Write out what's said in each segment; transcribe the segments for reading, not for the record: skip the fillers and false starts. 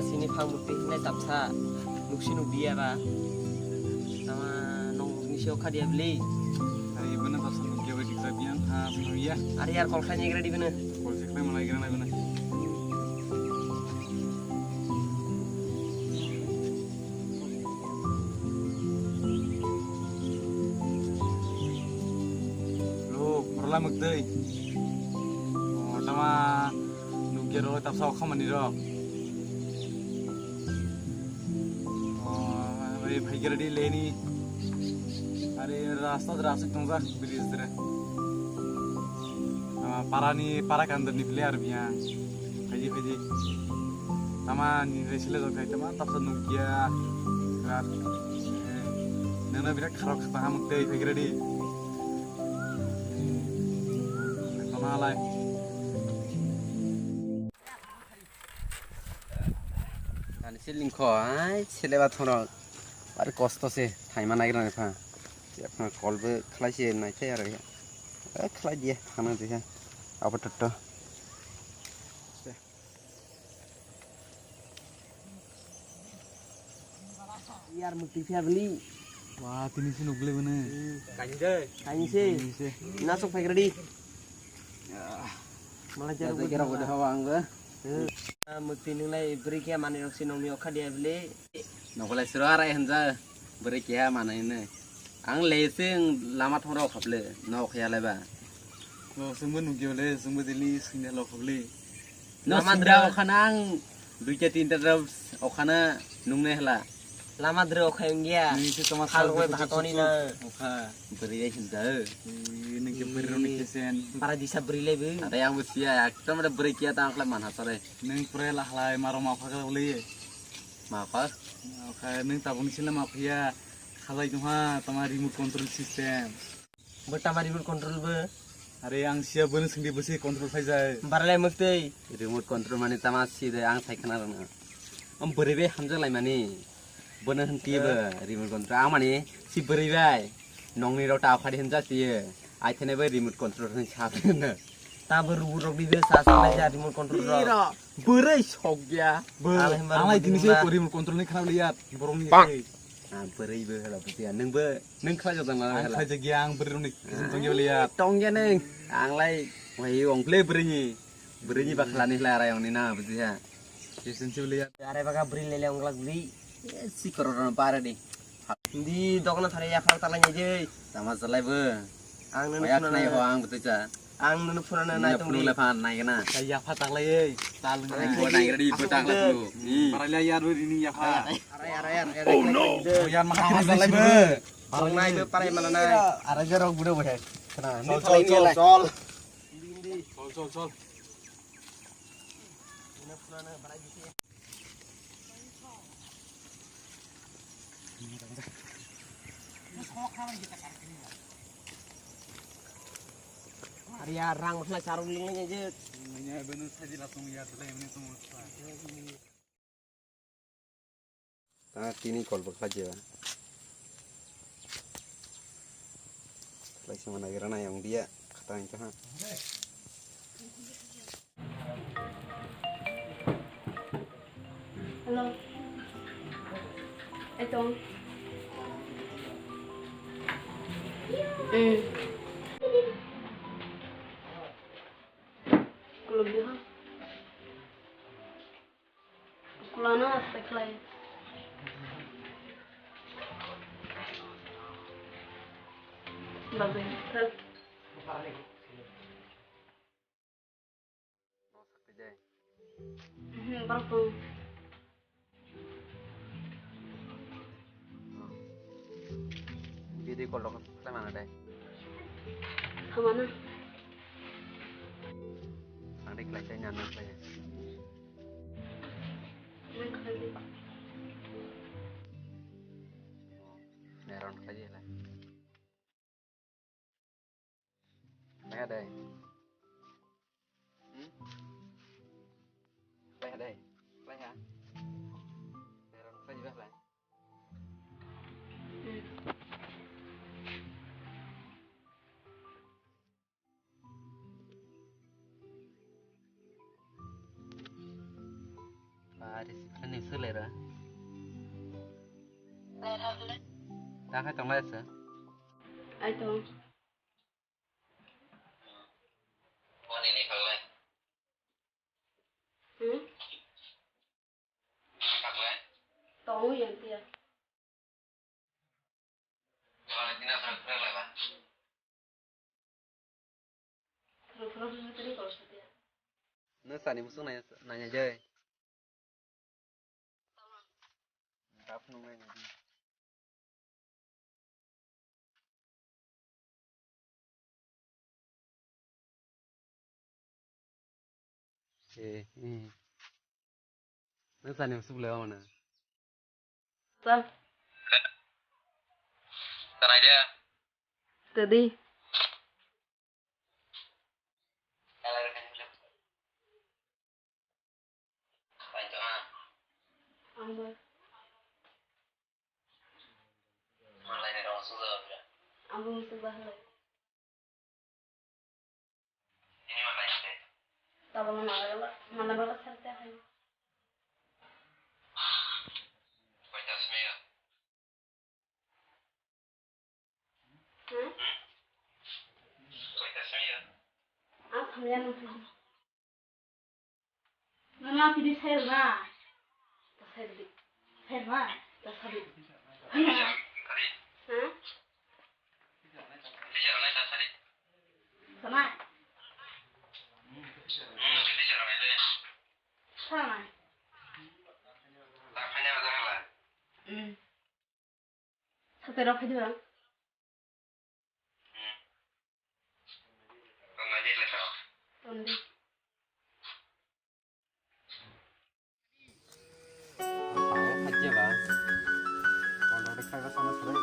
sini phang mukti nai tapsa nuksi nubiya ba sama nong nisio khadia beli Hari bener pas nukia wedi krabian ha sanuya ari yar kol khanya gira di bena kol sekre malai gira na bener lo merla mukdei oh tama nukia ro tapsa khamani ro oh भाई gira di leni अरे रास्ता रास्ते तुंगा ब्रिज दरे पारा कंदर निकले यार बिया फैजी तमा निरेसले जगह तमा तब से नुकिया यार नना बिराट खराब खता हम ते फैग्रेडी तमा लाय ani siling kho ai chele ba thono are kosto se thaima nagira ne pha apna kolbe khlaise nai thai ar ya khlai dia khana de ha apa tatto yar mukti family wah tini sih nugle bene kanyi sih nasuk fake ready malah jaru kira udah hawang ga mukti nilai beri kia mani roksi nong nio khadia beli nokolai siro ara hanja beri kia mana ini ang lesing lama thoro khable no khya leba no sumbu nukia le sumbu dili singnya lo khobli no mandra okhana ang 2-3 ta okhana nungne hla lama dre okhayong gia ni sih tama hal kowe bahatoni na okha beri hanja ini ke beri ro kesen para disa beri lebe ada yang usia ekdom ada beri kia ta angkla man hasare neng pre lah lai maro ma phaka boli maka okha neng tabun sila ma phia khalai juma tama remote control system bertambah remote control be अरे आं सिया बन संदि बसे control phi जाय baralai mukti remote control mani tamasi de ang thaikana rana am beribe hamjalai mani bono hentibe remote control ang mani si beribai nongni ro ta khadi hanja siye ai thene be remote control hin chapna ta beru rok di be sa sa ja remote control ro ira berai sogya आंलाय दिनि से remote control नि खाना लियात बरंनि ah berai be hala putia nengbe neng khala jodang la आं hala खाइ जगिया आं बरंनि किसन तंगे Liaquat tongya neng anglai wai ongle berini bakhlani hla ara yongni na butia किसन से Liaquat are baga beri lele onglak beri si korona para di di dokna thare ya khara talanya je sama selai be ang nunu Ayak phuna nai ho ang betuja ang nunu phuna na nai tong di le phan nai kana या फाताक लायै ताल ko nai gadi betang la tu para लिया यार ini ya fa are oh no यार मा खाना लाय बे orang nai be pare mana nai ara jarok budo bahe kana चल nunu phuna na barai bisi are ya rang mahla sarung lingnya je ini bener saja langsung ya tadi ini semua ta tini kol bakha je lai sama nai rana yang dia kata itu ha Halo. Ito. Kalau dia. Kalau na aspek lain. Bagus. Terus. Berapa? video call dok ta mana dai Kemana? ang dik lai nyan nang lai Neng kali. neron kaje la lai dai lai dai lai ha neron kaje bah lai Ada sih kan nih selera. Lera boleh. Dah kan tong lesa. Ayo. Oh ini kalau. Kalau. Tahu yang dia. Kalau tidak berapa lah. Terus tadi kalau dia. Nasa ni musuh nanya aja. Kapan nungguin lagi? Nasa ni musuh bela mana? Sah. Tanah dia. Tadi. Ambil. Malay ni orang susah dia. Ambil musuh bahaya. Ini mana yang dia? Tahu mana balas serta kan? Baca semua. Baca semua. Kami yang nanti. Mana pilih saya lah. Saya lah. Tadi. Tadi. Bicara mana tadi? Sama. Bicara mana? Sama. Tak hanya ada lah. Satu rok aja bang. Pengajar lah kau. Undi. Aja bang. Kalau ada kagak sama sekali.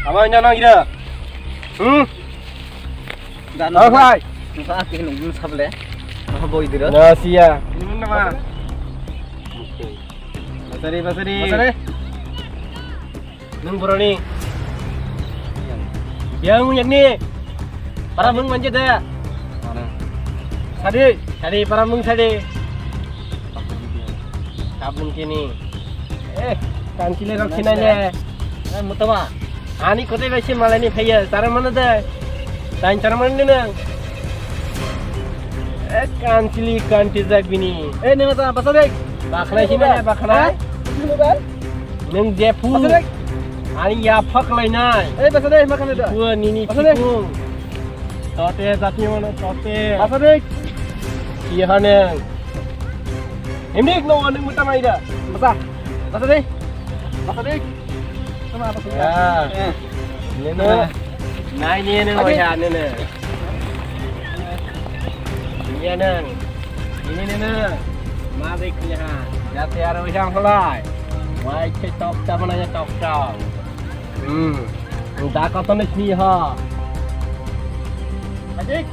Apa yang nak kira? Dan Apa? Kita akan nunggu sampai. Apa boy dia? Nasi ya. Ini mana? Pasari. Nung berani. Yang punya ni. Para mung manjat dah. Sadi para mung sadi. Kabun kini. Kancile rakhinanya. Mutama. Ani kote besi malani phaya. Cara mana dah? Tain cara mana ni nang? Kancili kantizak bini. Ni mata pasal Bakhnai sih mana bakhnai? Nung jepu. Ani ya phak lainai. pasal makan dah. Gua nini cikung. Tote zatnya mana tote. Pasal Iya haneng. Ini no aneng mutamai dah. pasal. Tama apa sih? Ya. Nene. Nah ini nene wajah nene. Iya neng. Ini nene. Mari kelihatan. Jati ada wajah kelai. Wai cetok sama nanya tok. Entah kau tulis ni ha. Adik.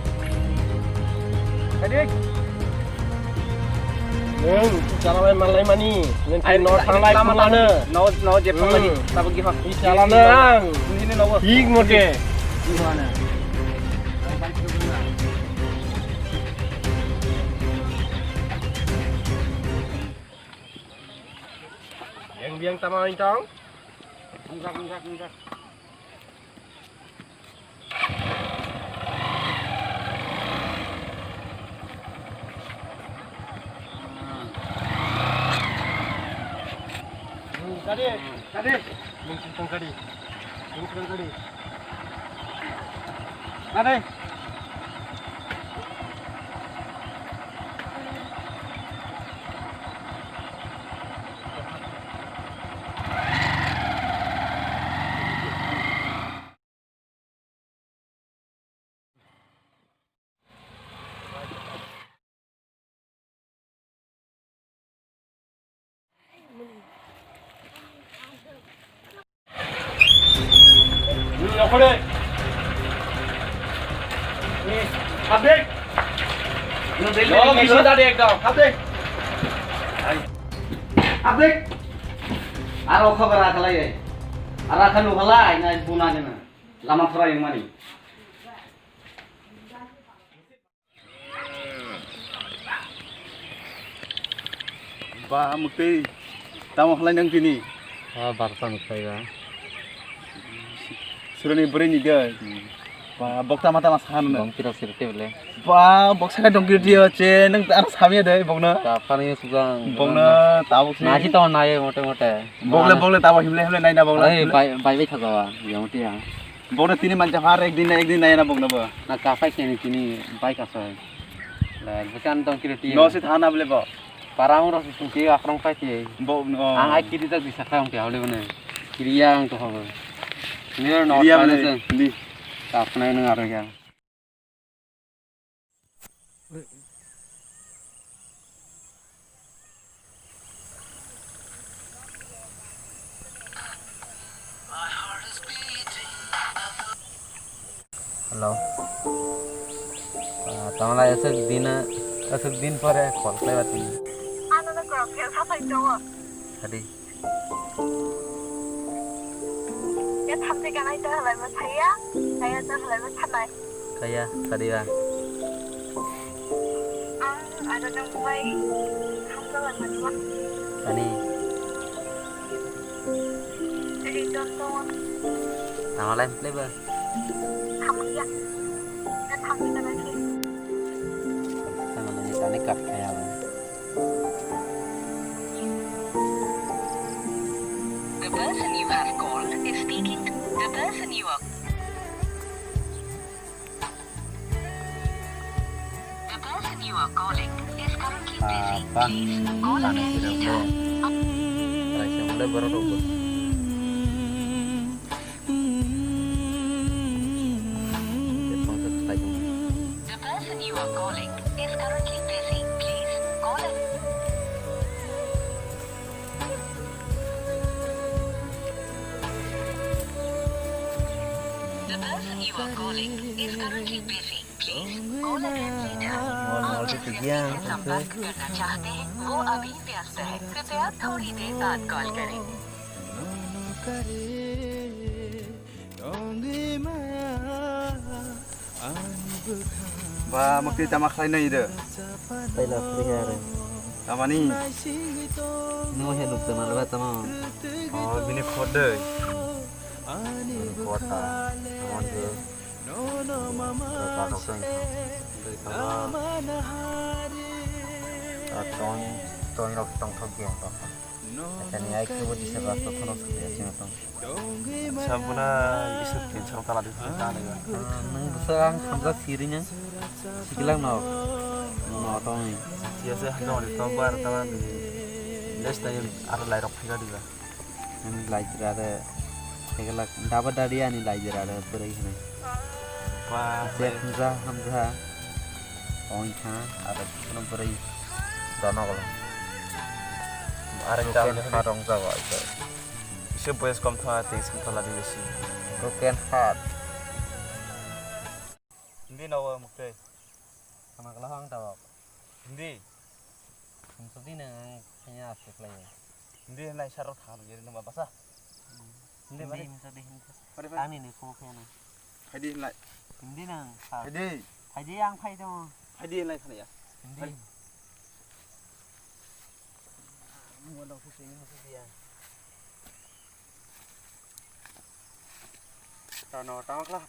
Neng, cara main malai mani. Neng no sanglai mana? No je pamani. Tabu gi hak. Jalan nang. Ini no. Hig moke. Di mana? Yang biang tamang tong. Enggak. Kadi. Mungkin kadi. Kade. Apa deh? Abdek. Lo bisa tadi ekdom. Abdek. Aro khabar akalai. Ara khanu halai na buna jana. Lama thora yang mani. Ba mukti tamo halai nang tini. Barta mukaiga. Surani beri ni dia. Ba bokta mata mas khanu na. Dong kira sirte bole. Ba boksa ka dongkir dia che nang ar sami dai bokna. Kapan ini sugang. Bokna tawo se. Nasi tahun naya mote. Bokle tawo himle nai na bokna. Bai thagawa. Yang ti ya. Bokna tini manca har ek din nai na bokna ba. Na kapai kini kini bai kasoi. La bukan dong kira ti. No se thana bole ba. Parang ros tungki akrong pai ti. Bok no. Ang ai kiri tak bisa kau ti hole bone. Kiri yang tu hobo. Ini no Dia mana bole. Di. Kapna ini ngaruh ya. Halo. Tamala esok din pare call lewat ini. Ano na ko, kaya sa tayo jawa. Tadi. Ya thamde ka nai ta halai ma thaya. Kaya ta halai ma thanai. Kayak tadi lah. Ada nang mai. Thamda la ma ma. Tadi. Jadi contoh Tamala play ba. thamya. Ya thamde ka nai. Sama nanya tadi kat kayak apa? The person you have called is speaking. The person you are calling is currently busy. Apa? Please call Tanah again tidak later. boleh. Raisa mulai baru robot. The person you are calling is currently busy. Please call again. The person you are calling is currently busy. Please call again later. आप जिस व्यक्ति से संपर्क करना चाहते हैं वो अभी व्यस्त है। कृपया थोड़ी देर बाद कॉल करें। Ba mukti tamak khai nai de. पहिला प्रियार. Tamani. Mau hidup sama lu tama. Oh bini khod de. Kota. Aman tu. Kota dokeng. Dari sama. Tong rok tong thok yang to. Tani ai ku di sa rasto thono sa sing tong. Sabuna isut kin sarong tala de ta ne ga. Nang besang samra sirinya. Sigilang no. No tong. Biasa no de to bar taman de. Les ta ar lai rok phiga de ga. Nang lai jira de Segelak dapat dari ani lajar ada berai ini. Hamzah Hamzah. Oinha ada pun berai. Dana kalau. Arang jam harong jawa itu. Isi boys kom thua tis kom thula di besi. Broken heart. Hindi nawa mukte. Sama kelahang tahu. Hindi. Seperti nang hanya asik lagi. Hindi lai syarot ham jadi nama basah. Hindi mari misalnya ani nih kok kena. Hadi lai. Hindi nang. Hadi. Haji yang pai dong. Hadi lai sana ya. Hindi. Mua đâu phụ sinh phụ gì à? Tao nó tao lah.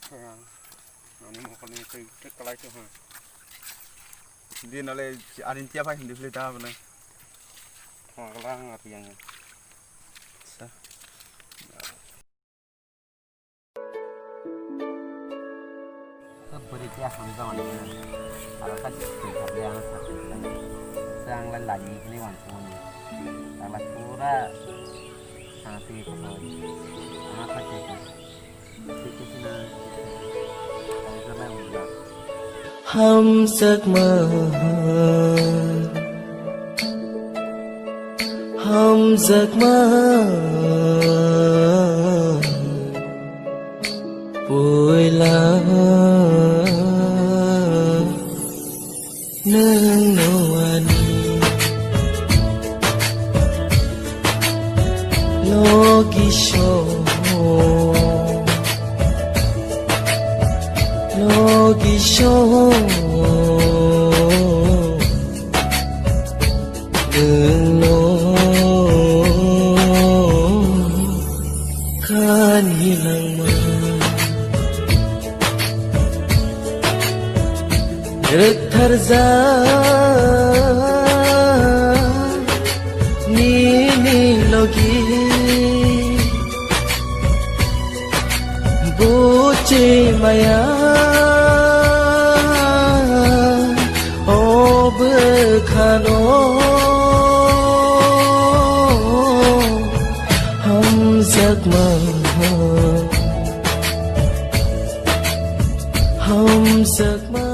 Nó ni mau kau ni tu kelai tu ha. Hindi na lai arin tiap hai hindi boleh dah benar. Wah kelang apa yang? Berita Hamzah ni, kalau kan kita yang satu lagi, sang lagi ni wan semua ni, kalau pura sangat itu apa kita, kita senang, kalau kerana udah. हम giấc mơ हम giấc mơ vui lắm nương nuan logi show đừng nôn kan hilang Nini logi buci maya berkhano हम giấc mơ हम giấc mơ